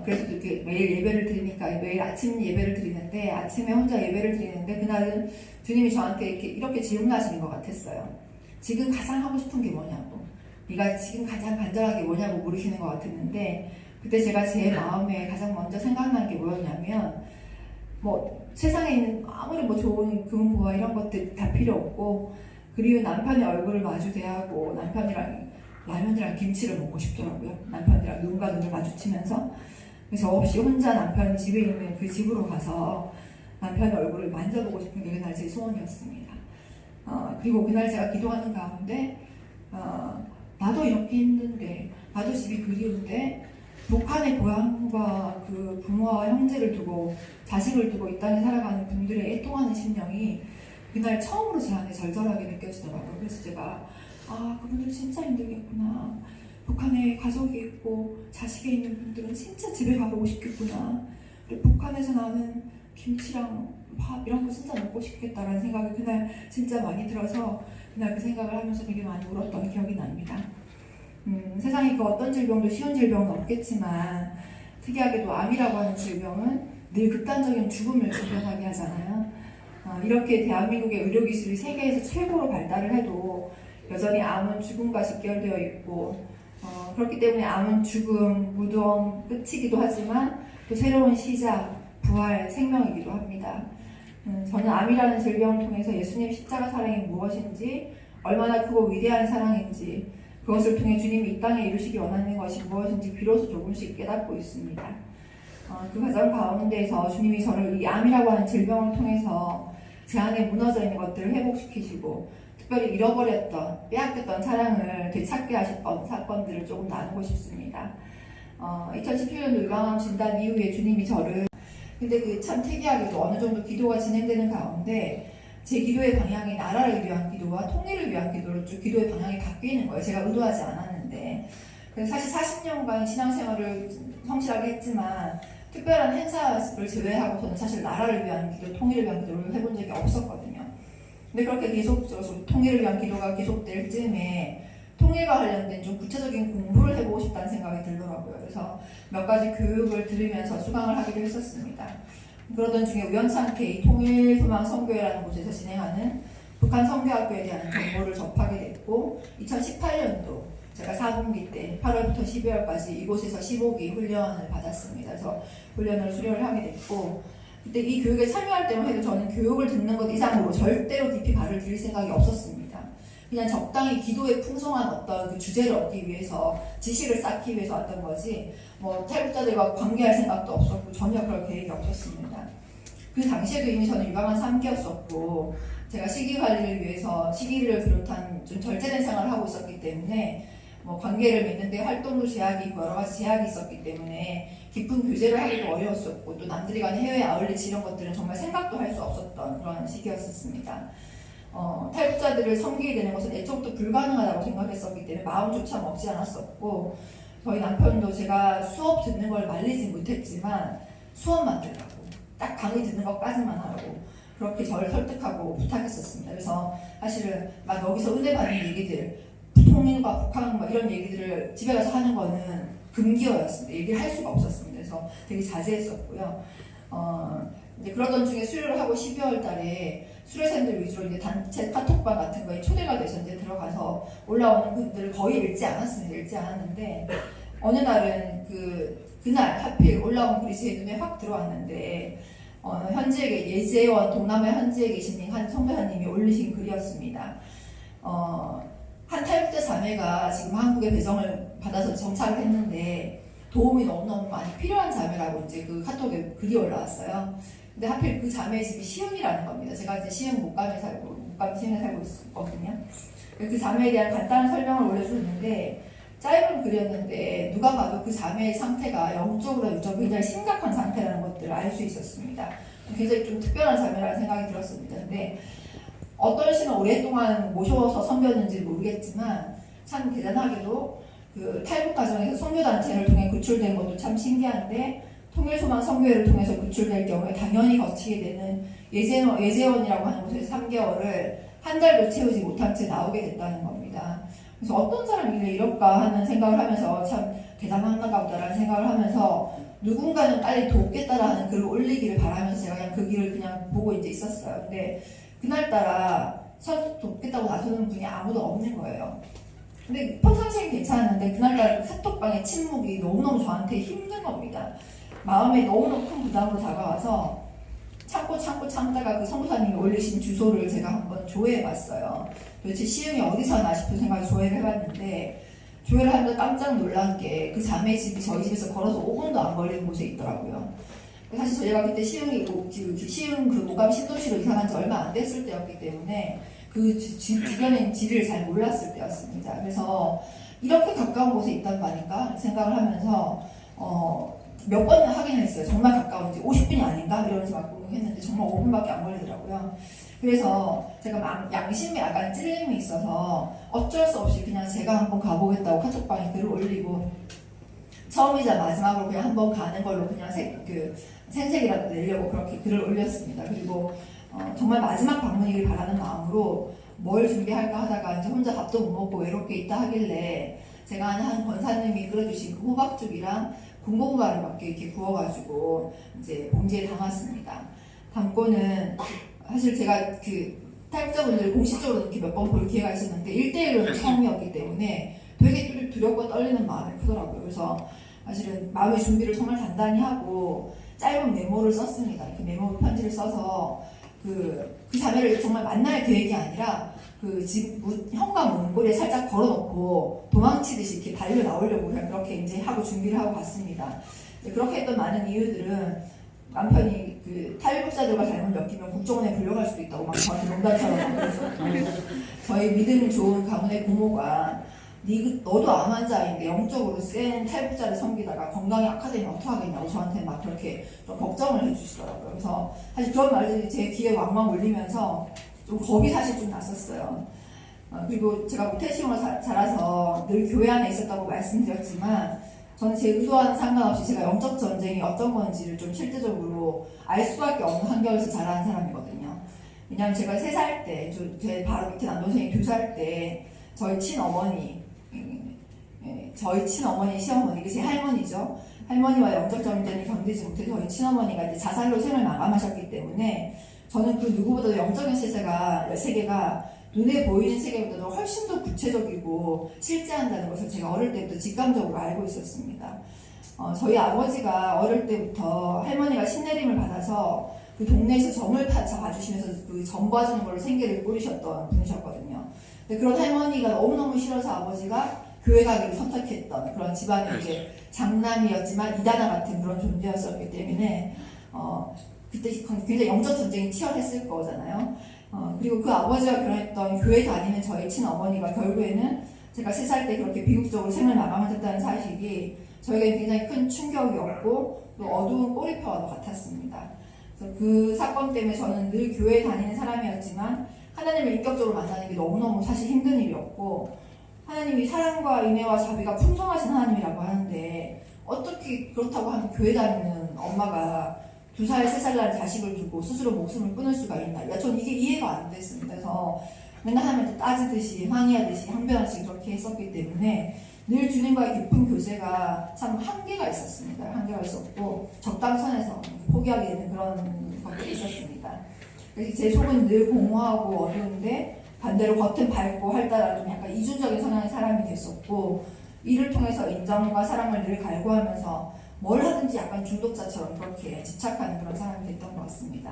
그래서 이렇게 매일 예배를 드리니까 매일 아침 예배를 드리는데 아침에 혼자 예배를 드리는데 그날은 주님이 저한테 이렇게 질문하시는 것 같았어요. 지금 가장 하고 싶은 게 뭐냐고, 네가 지금 가장 간절하게 뭐냐고 물으시는 것 같았는데 그때 제가 제 마음에 가장 먼저 생각난 게 뭐였냐면 세상에 있는 아무리 좋은 금은보화 이런 것들 다 필요 없고 그리운 남편의 얼굴을 마주 대하고 남편이랑 라면이랑 김치를 먹고 싶더라고요. 남편이랑 눈과 눈을 마주치면서 그래서 없이 혼자 남편이 집에 있는 그 집으로 가서 남편의 얼굴을 만져보고 싶은 게 그날 제 소원이었습니다. 그리고 그날 제가 기도하는 가운데 나도 이렇게 힘든데 나도 집이 그리운데 북한의 고향과 그 부모와 형제를 두고 자식을 두고 이 땅에 살아가는 분들의 애통하는 심령이 그날 처음으로 제 안에 절절하게 느껴지더라고요. 그래서 제가 그분들 진짜 힘들겠구나. 북한에 가족이 있고 자식이 있는 분들은 진짜 집에 가보고 싶겠구나. 그리고 북한에서 나는 김치랑 밥 이런 거 진짜 먹고 싶겠다라는 생각이 그날 진짜 많이 들어서 그날 그 생각을 하면서 되게 많이 울었던 기억이 납니다. 세상에 그 어떤 질병도 쉬운 질병은 없겠지만 특이하게도 암이라고 하는 질병은 늘 극단적인 죽음을 질병하게 하잖아요. 이렇게 대한민국의 의료기술이 세계에서 최고로 발달을 해도 여전히 암은 죽음과 직결되어 있고 그렇기 때문에 암은 죽음, 무덤, 끝이기도 하지만 또 새로운 시작, 부활, 생명이기도 합니다. 저는 암이라는 질병을 통해서 예수님 십자가 사랑이 무엇인지 얼마나 크고 위대한 사랑인지 그것을 통해 주님이 이 땅에 이루시기 원하는 것이 무엇인지 비로소 조금씩 깨닫고 있습니다. 그 과정 가운데에서 주님이 저를 이 암이라고 하는 질병을 통해서 제 안에 무너져 있는 것들을 회복시키시고 특별히 잃어버렸던, 빼앗겼던 사랑을 되찾게 하셨던 사건들을 조금 나누고 싶습니다. 2017년도 유방암 진단 이후에 주님이 저를 근데 그 참 특이하게도 어느 정도 기도가 진행되는 가운데 제 기도의 방향이 나라를 위한 기도와 통일을 위한 기도로 쭉 기도의 방향이 바뀌는 거예요. 제가 의도하지 않았는데. 그래서 사실 40년간 신앙생활을 성실하게 했지만 특별한 행사를 제외하고 저는 사실 나라를 위한 기도, 통일을 위한 기도를 해본 적이 없었거든요. 근데 그렇게 계속적으로 통일을 위한 기도가 계속될 즈음에 통일과 관련된 좀 구체적인 공부를 해보고 싶다는 생각이 들더라고요. 그래서 몇 가지 교육을 들으면서 수강을 하기로 했었습니다. 그러던 중에 우연찮게 이 통일소망선교회라는 곳에서 진행하는 북한 선교학교에 대한 정보를 접하게 됐고 2018년도 제가 4분기 때 8월부터 12월까지 이곳에서 15기 훈련을 받았습니다. 그래서 훈련을 수료를 하게 됐고 그때 이 교육에 참여할 때만 해도 저는 교육을 듣는 것 이상으로 절대로 깊이 발을 들일 생각이 없었습니다. 그냥 적당히 기도에 풍성한 어떤 그 주제를 얻기 위해서 지식을 쌓기 위해서 왔던 거지 뭐 탈북자들과 관계할 생각도 없었고 전혀 그럴 계획이 없었습니다. 그 당시에도 이미 저는 유방한 3기였었고 제가 식이 관리를 위해서 식이를 비롯한 좀 절제된 생활을 하고 있었기 때문에 뭐 관계를 맺는데 활동도 제약이 있고 여러 가지 제약이 있었기 때문에 깊은 교제를 하기도 어려웠었고 또 남들이 가는 해외 아울렛 이런 것들은 정말 생각도 할 수 없었던 그런 시기였었습니다. 탈북자들을 섬기게 되는 것은 애초부터 불가능하다고 생각했었기 때문에 마음조차 먹지 않았었고 저희 남편도 제가 수업 듣는 걸 말리지 못했지만 수업만 들라고 딱 강의 듣는 것까지만 하라고 그렇게 저를 설득하고 부탁했었습니다. 그래서 사실은 막 여기서 은혜 받는 얘기들 통일과 북한 뭐 이런 얘기들을 집에 가서 하는 거는 금기어였습니다. 얘기를 할 수가 없었습니다. 그래서 되게 자제했었고요. 이제 그러던 중에 수료를 하고 12월 달에 수료생들 위주로 이제 단체 카톡방 같은 거에 초대가 돼서 이제 들어가서 올라오는 분들을 거의 읽지 않았습니다. 읽지 않았는데 어느 날은 그날 하필 올라온 글이 제 눈에 확 들어왔는데 현지에 예재원 동남아 현지에 계신 한 선교사님이 올리신 글이었습니다. 한 탈북자 자매가 지금 한국에 배정을 받아서 정착을 했는데 도움이 너무너무 많이 필요한 자매라고 이제 그 카톡에 글이 올라왔어요. 근데 하필 그 자매의 집이 시흥이라는 겁니다. 제가 이제 시흥 목감에 시흥에 살고 있거든요. 그 자매에 대한 간단한 설명을 올려줬는데 짧은 글이었는데 누가 봐도 그 자매의 상태가 영적으로 유적으로 굉장히 심각한 상태라는 것들을 알 수 있었습니다. 굉장히 좀 특별한 자매라는 생각이 들었습니다. 근데 어떤 신을 오랫동안 모셔서 섬겼는지 모르겠지만 참 대단하게도 그 탈북 과정에서 선교단체를 통해 구출된 것도 참 신기한데 통일소망 선교회를 통해서 구출될 경우에 당연히 거치게 되는 예재원이라고 하는 곳에서 3개월을 한 달도 채우지 못한 채 나오게 됐다는 겁니다. 그래서 어떤 사람이길래 이럴까 하는 생각을 하면서 참 대단한가 보다라는 생각을 하면서 누군가는 빨리 돕겠다라 하는 글을 올리기를 바라면서 제가 그냥 그 길을 그냥 보고 이제 있었어요. 근데 그날따라 돕겠다고 나서는 분이 아무도 없는 거예요. 근데 평상시엔 괜찮았는데 그날따라 그 카톡방의 침묵이 너무너무 저한테 힘든 겁니다. 마음에 너무너무 큰 부담으로 다가와서 참다가 그 선교사님이 올리신 주소를 제가 한번 조회해봤어요. 도대체 시흥이 어디 사나 싶은 생각에 조회를 해봤는데 조회를 하면서 깜짝 놀란 게 그 자매 집이 저희 집에서 걸어서 5분도 안 걸리는 곳에 있더라고요. 사실 저희가 그때 시흥 그 모감 신도시로 이사간 지 얼마 안 됐을 때였기 때문에 그 주변에 지리를 잘 몰랐을 때였습니다. 그래서 이렇게 가까운 곳에 있단 말인가 생각을 하면서 몇 번 확인했어요. 정말 가까운지 50분이 아닌가 이러면서 막 했는데 정말 5분밖에 안 걸리더라고요. 그래서 제가 양심에 약간 찔림이 있어서 어쩔 수 없이 그냥 제가 한번 가보겠다고 카톡방에 글을 올리고 처음이자 마지막으로 그냥 한번 가는 걸로 그냥 생색이라도 내려고 그렇게 글을 올렸습니다. 그리고 정말 마지막 방문이길 바라는 마음으로 뭘 준비할까 하다가 이제 혼자 밥도 못 먹고 외롭게 있다 하길래 제가 아는 한 권사님이 끓여주신 그 호박죽이랑 군고구마를 막 이렇게 구워가지고 이제 봉지에 담았습니다. 담고는 사실 제가 그 탈북자분들 공식적으로 이렇게 몇 번 볼 기회가 있었는데 1대1로 처음이었기 때문에 되게 두렵고 떨리는 마음이 크더라고요. 그래서 사실은 마음의 준비를 정말 단단히 하고 짧은 메모를 썼습니다. 이렇게 메모 편지를 써서 그 자매를 정말 만날 계획이 아니라 그 집 현관 문고리에 살짝 걸어놓고 도망치듯이 이렇게 달려 나오려고 그냥 그렇게 이제 하고 준비를 하고 갔습니다. 그렇게 했던 많은 이유들은 남편이 그 탈북자들과 잘못 엮이면 국정원에 불려갈 수도 있다고 막 저한테 농담처럼 그래서 저희 믿음 좋은 가문의 고모가 너도 암 환자인데 영적으로 센 탈북자를 섬기다가 건강이 악화되면 어떡하겠냐고 저한테 막 그렇게 좀 걱정을 해주시더라고요. 그래서 사실 그런 말들이 제 귀에 왕왕 울리면서 좀 겁이 사실 좀 났었어요. 그리고 제가 모태신으로 자라서 늘 교회 안에 있었다고 말씀드렸지만 저는 제 의도와는 상관없이 제가 영적 전쟁이 어떤 건지를 좀 실제적으로 알 수밖에 없는 환경에서 자란 사람이거든요. 왜냐하면 제가 3살 때, 제 바로 밑에 남동생이 2살 때 저희 친어머니, 시어머니, 제 할머니죠. 할머니와 영적 전쟁을 견디지 못해 저희 친어머니가 이제 자살로 생을 마감하셨기 때문에 저는 그 누구보다도 영적인 세계가 눈에 보이는 세계보다도 훨씬 더 구체적이고 실제한다는 것을 제가 어릴 때부터 직감적으로 알고 있었습니다. 저희 아버지가 어릴 때부터 할머니가 신내림을 받아서 그 동네에서 점을 봐주시면서 그 점 봐주는 걸로 생계를 꾸리셨던 분이셨거든요. 근데 그런 할머니가 너무너무 싫어서 아버지가 교회 가기를 선택했던 그런 집안의 이제 장남이었지만 이단아 같은 그런 존재였었기 때문에 그때 굉장히 영적 전쟁이 치열했을 거잖아요. 그리고 그 아버지가 결혼했던 교회 다니는 저희 친어머니가 결국에는 제가 3살 때 그렇게 비극적으로 생을 마감하셨다는 사실이 저에게 굉장히 큰 충격이었고 또 어두운 꼬리표와도 같았습니다. 그래서 그 사건 때문에 저는 늘 교회에 다니는 사람이었지만 하나님을 인격적으로 만나는 게 너무너무 사실 힘든 일이었고 하나님이 사랑과 인애와 자비가 풍성하신 하나님이라고 하는데 어떻게 그렇다고 하면 교회 다니는 엄마가 2살, 3살 날 자식을 두고 스스로 목숨을 끊을 수가 있나? 전 이게 이해가 안 됐습니다. 그래서 맨날 하나님한테 따지듯이 항의하듯이 항변하듯이 그렇게 했었기 때문에 늘 주님과의 깊은 교제가 참 한계가 있었습니다. 한계가 있었고 적당선에서 포기하게 되는 그런 것들이 있었습니다. 그래서 제 속은 늘 공허하고 어두운데 반대로 겉은 밝고 활달한 좀 약간 이중적인 성향의 사람이 됐었고 이를 통해서 인정과 사랑을 늘 갈구하면서 뭘 하든지 약간 중독자처럼 그렇게 집착하는 그런 사람이 됐던 것 같습니다.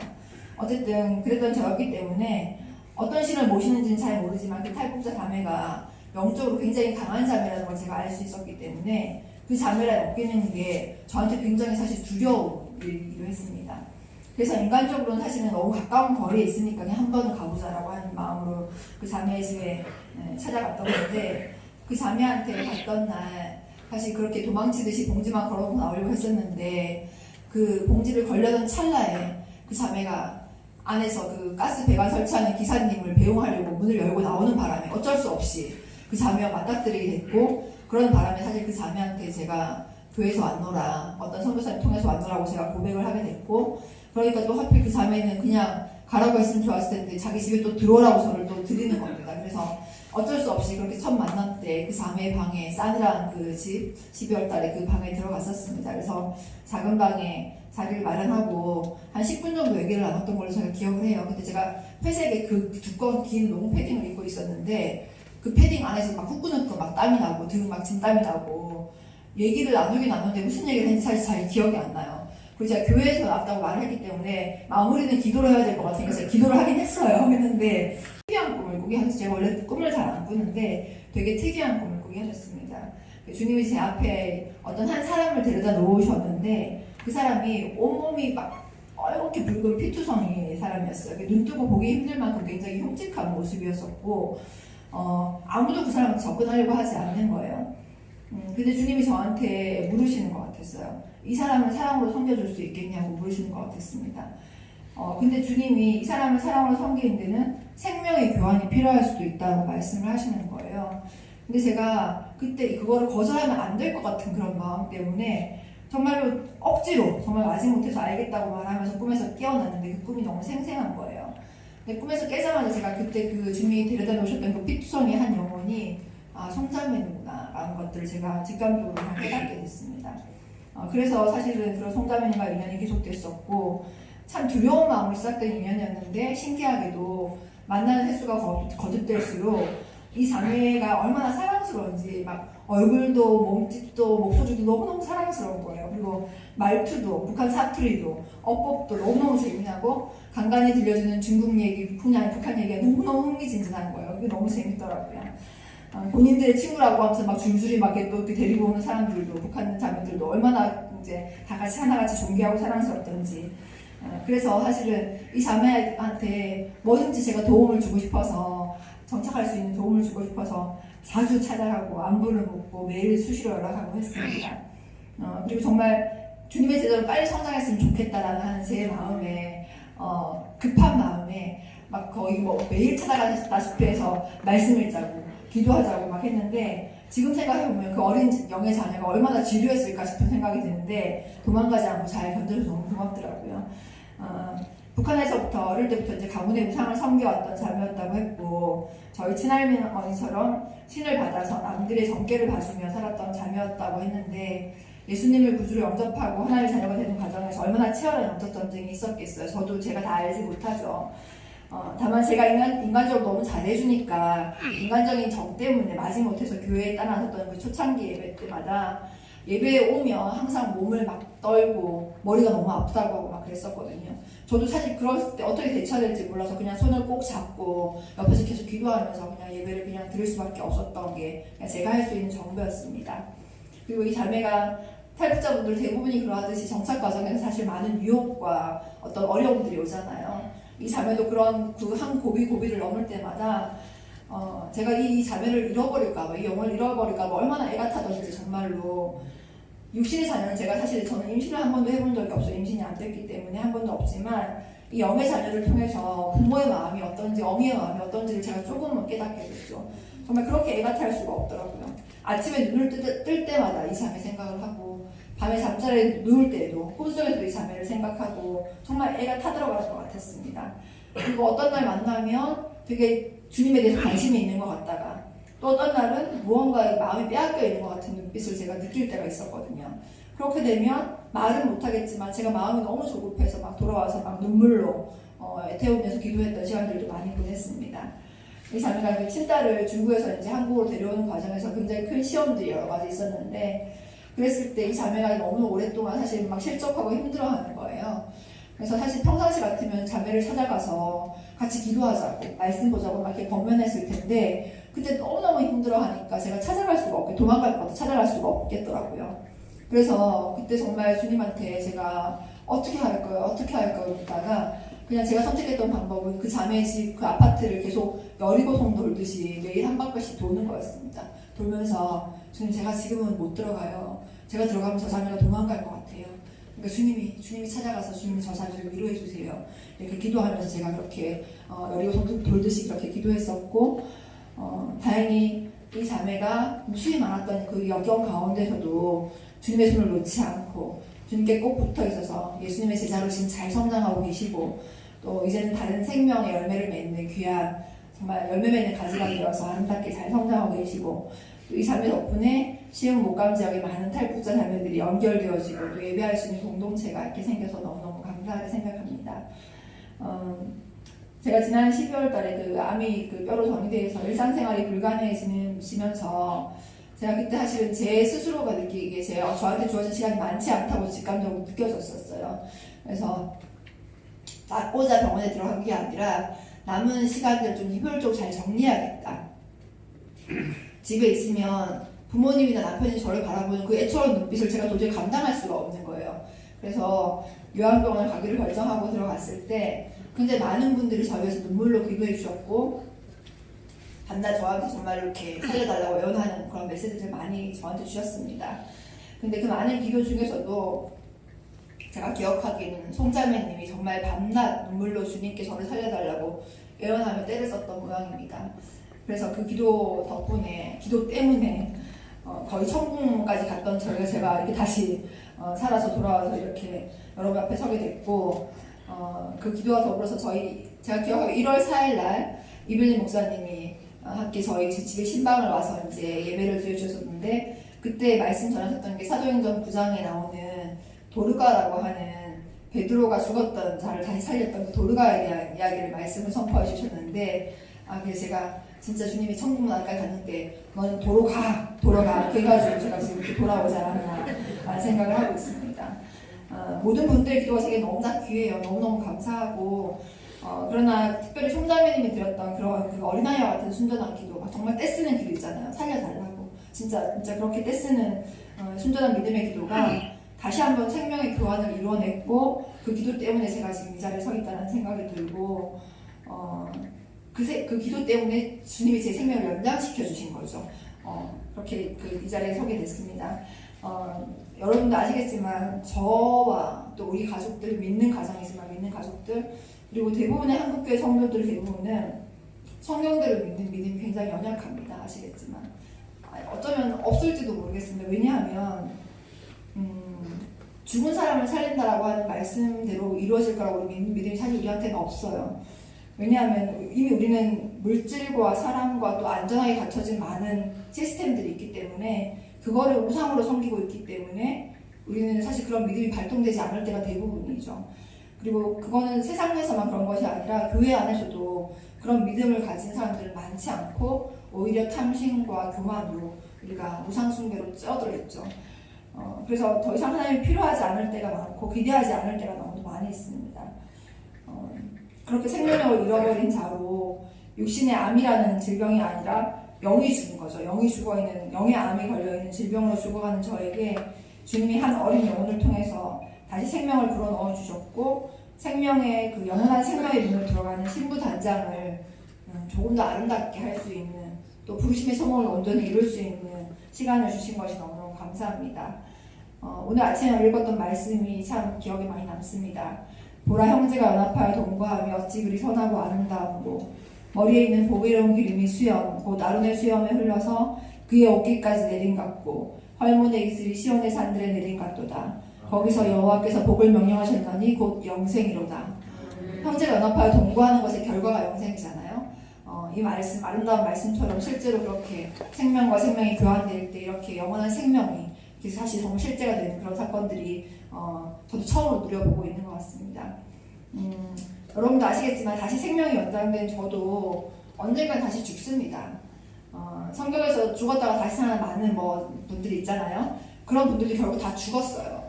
어쨌든 그랬던 저였기 때문에 어떤 신을 모시는지는 잘 모르지만 그 탈북자 자매가 영적으로 굉장히 강한 자매라는 걸 제가 알 수 있었기 때문에 그 자매를 엮이는 게 저한테 굉장히 사실 두려운 일이기도 했습니다. 그래서 인간적으로는 사실은 너무 가까운 거리에 있으니까 그냥 한 번은 가보자라고 하는 마음으로 그 자매의 집에 찾아갔던 건데 그 자매한테 갔던 날 사실 그렇게 도망치듯이 봉지만 걸어놓고 나오려고 했었는데 그 봉지를 걸려던 찰나에 그 자매가 안에서 그 가스 배관 설치하는 기사님을 배웅하려고 문을 열고 나오는 바람에 어쩔 수 없이 그 자매와 맞닥뜨리게 됐고 그런 바람에 사실 그 자매한테 제가 교회에서 왔노라 어떤 선교사님 통해서 왔노라고 제가 고백을 하게 됐고 그러니까 또 하필 그 자매는 그냥 가라고 했으면 좋았을 텐데 자기 집에 또 들어오라고 저를 또 드리는 겁니다. 그래서 어쩔 수 없이 그렇게 첫 만남 때 그 자매의 방에 싸늘한 그 집 12월 달에 그 방에 들어갔었습니다. 그래서 작은 방에 자리를 마련하고 한 10분 정도 얘기를 나눴던 걸로 제가 기억을 해요. 근데 제가 회색의 그 두꺼운 긴 롱 패딩을 입고 있었는데 그 패딩 안에서 막 후끈후끈 막 땀이 나고 등 막 진땀이 나고 얘기를 나누긴 나눴는데 무슨 얘기를 했는지 사실 잘 기억이 안 나요. 그리고 제가 교회에서 나왔다고 말을 했기 때문에 마무리는 기도를 해야 될 것 같으니까 제가 기도를 하긴 했어요. 했는데 특이한 꿈을 꾸게 하셨어요. 제가 원래 꿈을 잘 안 꾸는데 되게 특이한 꿈을 꾸게 하셨습니다. 주님이 제 앞에 어떤 한 사람을 데려다 놓으셨는데 그 사람이 온몸이 막 빨갛게 붉은 피투성이 사람이었어요. 눈 뜨고 보기 힘들 만큼 굉장히 흉측한 모습이었었고 아무도 그 사람한테 접근하려고 하지 않는 거예요. 근데 주님이 저한테 물으시는 것 같았어요. 이 사람을 사랑으로 섬겨줄 수 있겠냐고 물으시는 것 같았습니다. 근데 주님이 이 사람을 사랑으로 섬기는 데는 생명의 교환이 필요할 수도 있다고 말씀을 하시는 거예요. 근데 제가 그때 그거를 거절하면 안 될 것 같은 그런 마음 때문에 정말로 억지로 정말 마지못해서 알겠다고 말하면서 꿈에서 깨어났는데 그 꿈이 너무 생생한 거예요. 근데 꿈에서 깨자마자 제가 그때 그 주님이 데려다 놓으셨던 그 피투성이 한 영혼이 송자매는구나 라는 것들을 제가 직감적으로 깨닫게 됐습니다. 그래서 사실은 그런 송자매님과 인연이 계속됐었고 참 두려운 마음으로 시작된 인연이었는데 신기하게도 만나는 횟수가 거듭될수록 이 자매가 얼마나 사랑스러운지 막 얼굴도 몸짓도 목소리도 너무너무 사랑스러운 거예요. 그리고 말투도 북한 사투리도 어법도 너무너무 재미나고 간간히 들려주는 중국 얘기, 북한 얘기가 너무너무 흥미진진한 거예요. 그게 너무 재밌더라고요. 본인들의 친구라고 하면서 막 줄줄이 막 이렇게 데리고 오는 사람들도 북한 자매들도 얼마나 이제 다 같이 하나같이 존경하고 사랑스럽던지 그래서 사실은 이 자매한테 뭐든지 제가 도움을 주고 싶어서 정착할 수 있는 도움을 주고 싶어서 자주 찾아가고 안부를 묻고 매일 수시로 연락하고 했습니다. 그리고 정말 주님의 제자로 빨리 성장했으면 좋겠다라는 제 마음에 급한 마음에 막 거의 뭐 매일 찾아가다시피 해서 말씀을 짜고 기도하자고 막 했는데 지금 생각해보면 그 어린 영의 자녀가 얼마나 지루했을까 싶은 생각이 드는데 도망가지 않고 잘 견뎌서 너무 고맙더라고요. 북한에서부터 어릴 때부터 이제 가문의 우상을 섬겨왔던 자매였다고 했고 저희 친할머니처럼 신을 받아서 남들의 정계를 봐주며 살았던 자매였다고 했는데 예수님을 구주로 영접하고 하나님의 자녀가 되는 과정에서 얼마나 치열한 영적 전쟁이 있었겠어요. 저도 제가 다 알지 못하죠. 다만 제가 인간적으로 너무 잘해주니까 인간적인 정 때문에 마지못해서 교회에 따라섰던 그 초창기 예배 때마다 예배에 오면 항상 몸을 막 떨고 머리가 너무 아프다고 하고 막 그랬었거든요. 저도 사실 그럴 때 어떻게 대처해야 될지 몰라서 그냥 손을 꼭 잡고 옆에서 계속 기도하면서 그냥 예배를 그냥 들을 수밖에 없었던 게 그냥 제가 할 수 있는 정도였습니다. 그리고 이 자매가 탈북자분들 대부분이 그러하듯이 정착 과정에서 사실 많은 유혹과 어떤 어려움들이 오잖아요. 이 자매도 그런 그 한 고비를 넘을 때마다 제가 이 자매를 잃어버릴까봐, 이 영혼을 잃어버릴까봐 얼마나 애가 타던지 정말로. 육신의 자녀는 제가 사실 저는 임신을 한 번도 해본 적이 없어요. 임신이 안 됐기 때문에 한 번도 없지만 이 영의 자녀를 통해서 부모의 마음이 어떤지, 어미의 마음이 어떤지를 제가 조금은 깨닫게 됐죠. 정말 그렇게 애가 탈 수가 없더라고요. 아침에 눈을 뜰 때마다 이 자매 생각을 하고 밤에 잠자리에 누울 때에도 꿈속에도 이 자매를 생각하고 정말 애가 타들어갈 것 같았습니다. 그리고 어떤 날 만나면 되게 주님에 대해서 관심이 있는 것 같다가 또 어떤 날은 무언가에 마음이 빼앗겨 있는 것 같은 눈빛을 제가 느낄 때가 있었거든요. 그렇게 되면 말은 못하겠지만 제가 마음이 너무 조급해서 막 돌아와서 막 눈물로 애태우면서 기도했던 시간들도 많이 보냈습니다. 이 자매가 그 친딸을 중국에서 이제 한국으로 데려오는 과정에서 굉장히 큰 시험들이 여러 가지 있었는데 그랬을 때 이 자매가 너무 오랫동안 사실 막 실족하고 힘들어하는 거예요. 그래서 사실 평상시 같으면 자매를 찾아가서 같이 기도하자고 말씀 보자고 막 이렇게 권면했을 텐데 그때 너무너무 힘들어하니까 제가 찾아갈 수가 없게 도망갈 것 같아 찾아갈 수가 없겠더라고요. 그래서 그때 정말 주님한테 제가 어떻게 할까요 묻다가 그냥 제가 선택했던 방법은 그 자매 집 그 아파트를 계속 여리고성 돌듯이 매일 한 바퀴씩 도는 거였습니다. 돌면서 주님 제가 지금은 못 들어가요. 제가 들어가면 저 자매가 도망갈 것 같아요. 그러니까 주님이 찾아가서 주님이 저 자매를 위로해 주세요. 이렇게 기도하면서 제가 그렇게 여리고성 돌듯이 그렇게 기도했었고 다행히 이 자매가 무수히 많았던 그 역경 가운데서도 주님의 손을 놓지 않고 주님께 꼭 붙어 있어서 예수님의 제자로 지금 잘 성장하고 계시고 또 이제는 다른 생명의 열매를 맺는 귀한 정말 열매 맺는 가지가 되어서 아름답게 잘 성장하고 계시고 또 이 자매 덕분에 시흥 목감 지역의 많은 탈북자 자매들이 연결되어지고 또 예배할 수 있는 공동체가 이렇게 생겨서 너무너무 감사하게 생각합니다. 제가 지난 12월 달에 그 암이 그 뼈로 전이돼서 일상생활이 불가능해지면서 제가 그때 사실은 제 스스로가 느끼기에 저한테 주어진 시간이 많지 않다고 직감적으로 느껴졌었어요. 그래서 낫고자 병원에 들어간 게 아니라 남은 시간들 좀 효율적으로 잘 정리해야겠다. 집에 있으면 부모님이나 남편이 저를 바라보는 그 애처로운 눈빛을 제가 도저히 감당할 수가 없는 거예요. 그래서 요양병원을 가기를 결정하고 들어갔을 때 굉장히 많은 분들이 저희 위해서 눈물로 기도해 주셨고 반날 저한테 정말 이렇게 살려달라고 애원하는 그런 메시지를 많이 저한테 주셨습니다. 근데 그 많은 기도 중에서도 제가 기억하기에는 송자매님이 정말 밤낮 눈물로 주님께 저를 살려달라고 애원하며 때를 썼던 모양입니다. 그래서 그 기도 덕분에, 기도 때문에 거의 천국까지 갔던 제가 이렇게 다시 살아서 돌아와서 이렇게 여러분 앞에 서게 됐고 그 기도와 더불어서 제가 기억하기에 1월 4일 날 이블린 목사님이 함께 저희 집에 신방을 와서 이제 예배를 드려주셨는데 그때 말씀 전하셨던 게 사도행전 9장에 나오는 도르가라고 하는 베드로가 죽었던 자를 다시 살렸던 그 도르가에 대한 이야기를 말씀을 선포해 주셨는데 그래서 제가 진짜 주님이 천국 문화까지 갔는데 넌 돌아가 그래가지고 제가 지금 이렇게 돌아오지 않았나 생각을 하고 있습니다. 모든 분들의 기도가 제게 너무나 귀해요. 너무너무 감사하고 그러나 특별히 송자매님이 드렸던 그런 그 어린아이와 같은 순전한 기도 정말 떼쓰는 기도 있잖아요. 살려달라고 진짜 그렇게 떼쓰는 순전한 믿음의 기도가 다시 한번 생명의 교환을 이루어냈고 그 기도 때문에 제가 지금 이 자리에 서 있다는 생각이 들고 그 기도 때문에 주님이 제 생명을 연장시켜 주신 거죠. 그렇게 이 자리에 서게 됐습니다. 여러분도 아시겠지만 저와 또 우리 가족들, 믿는 가정이지만 믿는 가족들, 그리고 대부분의 한국교회 성도들 대부분은 성경대로 믿는 믿음이 굉장히 연약합니다. 아시겠지만 어쩌면 없을지도 모르겠습니다. 왜냐하면 죽은 사람을 살린다라고 하는 말씀대로 이루어질 거라고 믿는 믿음이 사실 우리한테는 없어요. 왜냐하면 이미 우리는 물질과 사랑과 또 안전하게 갖춰진 많은 시스템들이 있기 때문에 그거를 우상으로 섬기고 있기 때문에 우리는 사실 그런 믿음이 발동되지 않을 때가 대부분이죠. 그리고 그거는 세상에서만 그런 것이 아니라 교회 안에서도 그런 믿음을 가진 사람들은 많지 않고 오히려 탐심과 교만으로 우리가 우상숭배로 쩌들어 있죠. 그래서 더 이상 하나님이 필요하지 않을 때가 많고 기대하지 않을 때가 너무 많이 있습니다. 그렇게 생명력을 잃어버린 자로 육신의 암이라는 질병이 아니라 영이 죽은 거죠. 영이 죽어있는, 영의 암이 걸려있는 질병으로 죽어가는 저에게 주님이 한 어린 영혼을 통해서 다시 생명을 불어넣어 주셨고, 생명의 그 영원한 생명의 문으로 들어가는 신부 단장을 조금 더 아름답게 할 수 있는, 또 부르심의 소망을 온전히 이룰 수 있는 시간을 주신 것이 너무너무 감사합니다. 오늘 아침에 읽었던 말씀이 참 기억에 많이 남습니다. 보라, 형제가 연합하여 동거하며 어찌 그리 선하고 아름다운고, 머리에 있는 보배로운 기름이 수염 곧 아론의 수염에 흘러서 그의 어깨까지 내린 같고, 헐몬의 이슬이 시온의 산들에 내린 같도다. 거기서 여호와께서 복을 명령하셨더니 곧 영생이로다. 형제가 연합하여 동거하는 것의 결과가 영생이잖아요. 이 말씀, 아름다운 말씀처럼 실제로 그렇게 생명과 생명이 교환될 때 이렇게 영원한 생명이 사실 정말 실제가 되는 그런 사건들이 저도 처음으로 누려보고 있는 것 같습니다. 여러분도 아시겠지만 다시 생명이 연장된 저도 언젠간 다시 죽습니다. 성경에서 죽었다가 다시 살아나는 많은 분들이 있잖아요. 그런 분들이 결국 다 죽었어요.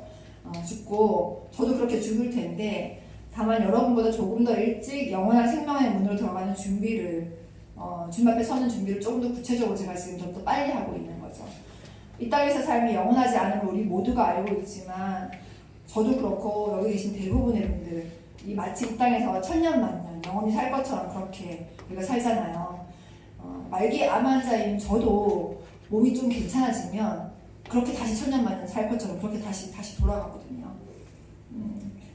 죽고 저도 그렇게 죽을 텐데, 다만 여러분보다 조금 더 일찍 영원한 생명의 문으로 들어가는 준비를, 주님 앞에 서는 준비를 조금 더 구체적으로 제가 지금 좀 더 빨리 하고 있는 거죠. 이 땅에서 삶이 영원하지 않은 걸 우리 모두가 알고 있지만, 저도 그렇고 여기 계신 대부분의 분들, 이 마치 이 땅에서 천년만년 영원히 살 것처럼 그렇게 우리가 살잖아요. 말기 암 환자인 저도 몸이 좀 괜찮아지면 그렇게 다시 천년만년 살 것처럼 그렇게 다시 돌아가거든요.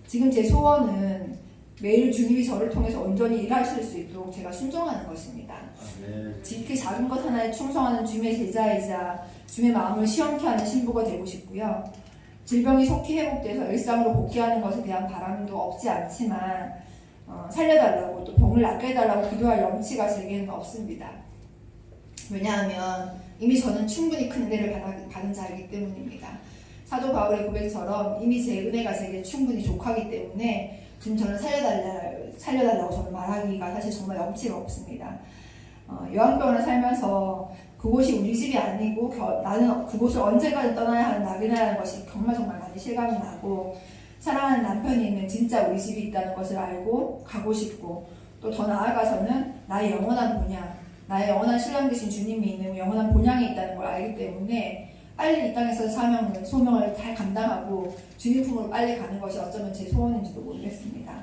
지금 제 소원은 매일 주님이 저를 통해서 온전히 일하실 수 있도록 제가 순종하는 것입니다. 지극히 작은 것 하나에 충성하는 주님의 제자이자 주님의 마음을 시원케 하는 신부가 되고 싶고요. 질병이 속히 회복돼서 일상으로 복귀하는 것에 대한 바람도 없지 않지만 살려달라고 또 병을 낫게 해달라고 기도할 염치가 제게는 없습니다. 왜냐하면 이미 저는 충분히 큰 은혜를 받은 자이기 때문입니다. 사도 바울의 고백처럼 이미 제 은혜가 제게 충분히 족하기 때문에 지금 저는 살려달라고 저는 말하기가 사실 정말 염치가 없습니다. 요양병원에 살면서 그곳이 우리 집이 아니고 나는 그곳을 언제까지 떠나야 하는 나그네라는 것이 정말 많이 실감이 나고, 사랑하는 남편이 있는 진짜 우리 집이 있다는 것을 알고 가고 싶고, 또 더 나아가서는 나의 영원한 본향, 나의 영원한 신랑 되신 주님이 있는 영원한 본향이 있다는 걸 알기 때문에 빨리 이 땅에서 사명을, 소명을 잘 감당하고 주님 품으로 빨리 가는 것이 어쩌면 제 소원인지도 모르겠습니다.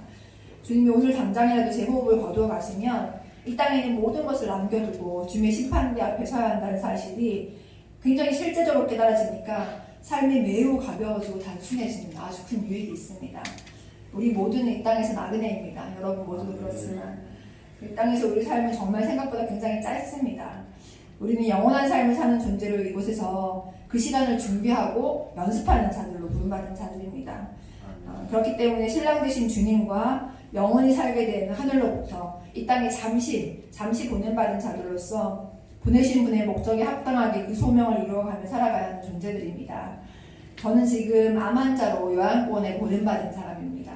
주님이 오늘 당장이라도 제 호흡을 거두어 가시면 이 땅에 있는 모든 것을 남겨두고 주님의 심판대 앞에 서야 한다는 사실이 굉장히 실제적으로 깨달아지니까 삶이 매우 가벼워지고 단순해지는 아주 큰 유익이 있습니다. 우리 모두는 이 땅에서 나그네입니다. 여러분 모두도 그렇지만 이 땅에서 우리 삶은 정말 생각보다 굉장히 짧습니다. 우리는 영원한 삶을 사는 존재로 이곳에서 그 시간을 준비하고 연습하는 자들로 부름받은 자들입니다. 그렇기 때문에 신랑 되신 주님과 영원히 살게 되는 하늘로부터 이 땅에 잠시 보냄받은 자들로서 보내신 분의 목적에 합당하게 그 소명을 이루어가며 살아가야 하는 존재들입니다. 저는 지금 암 환자로 요양원에 보냄받은 사람입니다.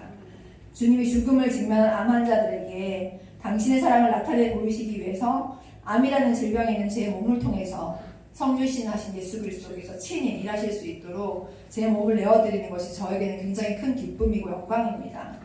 주님이 죽음을 직면한 암 환자들에게 당신의 사랑을 나타내 보이시기 위해서 암이라는 질병에 있는 제 몸을 통해서 성유신하신 예수 그리스도께서 친히 일하실 수 있도록 제 몸을 내어드리는 것이 저에게는 굉장히 큰 기쁨이고 영광입니다.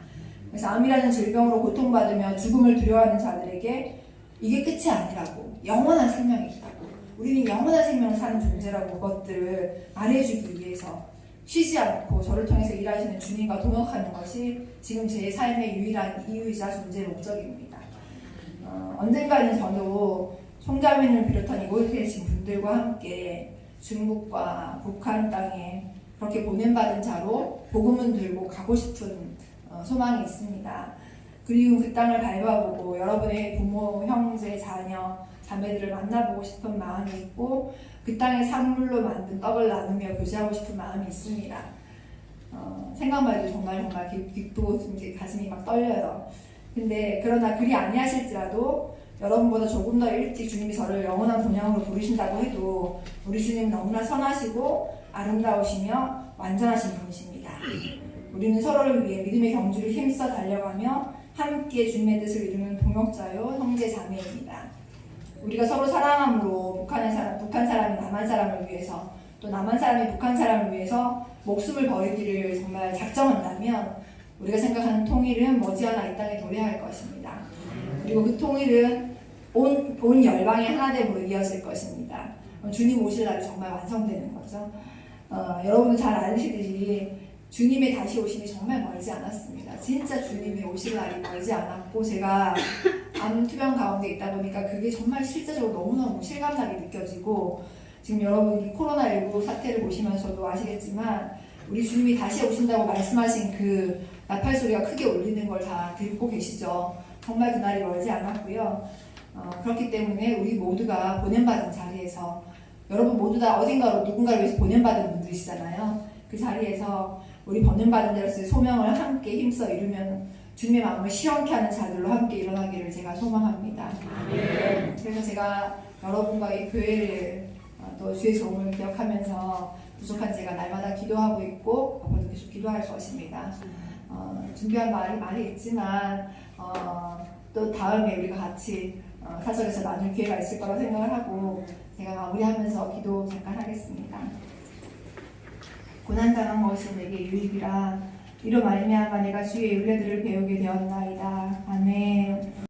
그래서 암이라는 질병으로 고통받으며 죽음을 두려워하는 자들에게 이게 끝이 아니라고, 영원한 생명이 있다고, 우리는 영원한 생명을 사는 존재라고, 그것들을 말해주기 위해서 쉬지 않고 저를 통해서 일하시는 주님과 동역하는 것이 지금 제 삶의 유일한 이유이자 존재의 목적입니다. 언젠가는 저도 송자민을 비롯한 이곳에 계신 분들과 함께 중국과 북한 땅에 그렇게 보냄받은 자로 복음을 들고 가고 싶은 소망이 있습니다. 그리고 그 땅을 밟아보고 여러분의 부모, 형제, 자녀, 자매들을 만나보고 싶은 마음이 있고 그 땅의 산물로 만든 떡을 나누며 교제하고 싶은 마음이 있습니다. 생각만 해도 정말 기쁘고 가슴이 막 떨려요. 근데 그러나 그리 아니하실지라도 여러분보다 조금 더 일찍 주님이 저를 영원한 본향으로 부르신다고 해도 우리 주님은 너무나 선하시고 아름다우시며 완전하신 분이십니다. 우리는 서로를 위해 믿음의 경주를 힘써 달려가며 함께 주님의 뜻을 이루는 동역자요 형제 자매입니다. 우리가 서로 사랑함으로 북한 사람이 남한 사람을 위해서 또 남한 사람이 북한 사람을 위해서 목숨을 버리기를 정말 작정한다면 우리가 생각하는 통일은 머지않아 이 땅에 도래할 것입니다. 그리고 그 통일은 온 열방의 하나됨으로 이어질 것입니다. 주님 오실 날이 정말 완성되는 거죠. 여러분도 잘 아시듯이 주님의 다시 오심이 정말 멀지 않았습니다. 진짜 주님이 오실 날이 멀지 않았고 제가 암 투병 가운데 있다 보니까 그게 정말 실제적으로 너무너무 실감나게 느껴지고 지금 여러분이 코로나19 사태를 보시면서도 아시겠지만 우리 주님이 다시 오신다고 말씀하신 그 나팔 소리가 크게 울리는 걸 다 듣고 계시죠. 정말 그날이 멀지 않았고요. 그렇기 때문에 우리 모두가 보냄받은 자리에서 여러분 모두 다 어딘가로 누군가를 위해서 보냄받은 분들이시잖아요. 그 자리에서 우리 보냄받은 자로서의 소명을 함께 힘써 이루면 주님의 마음을 시원케 하는 자들로 함께 일어나기를 제가 소망합니다. 그래서 제가 여러분과 이 교회를 또 주의 종을 기억하면서 부족한 제가 날마다 기도하고 있고 앞으로도 계속 기도할 것입니다. 준비한 말이 많이 있지만 또 다음에 우리가 같이 사절에서 나눌 기회가 있을 거라 생각을 하고 제가 마무리하면서 기도 잠깐 하겠습니다. 고난당한 것이 내게 유익이라 이로 말미암아 내가 주의 윤례들을 배우게 되었나이다. 아멘.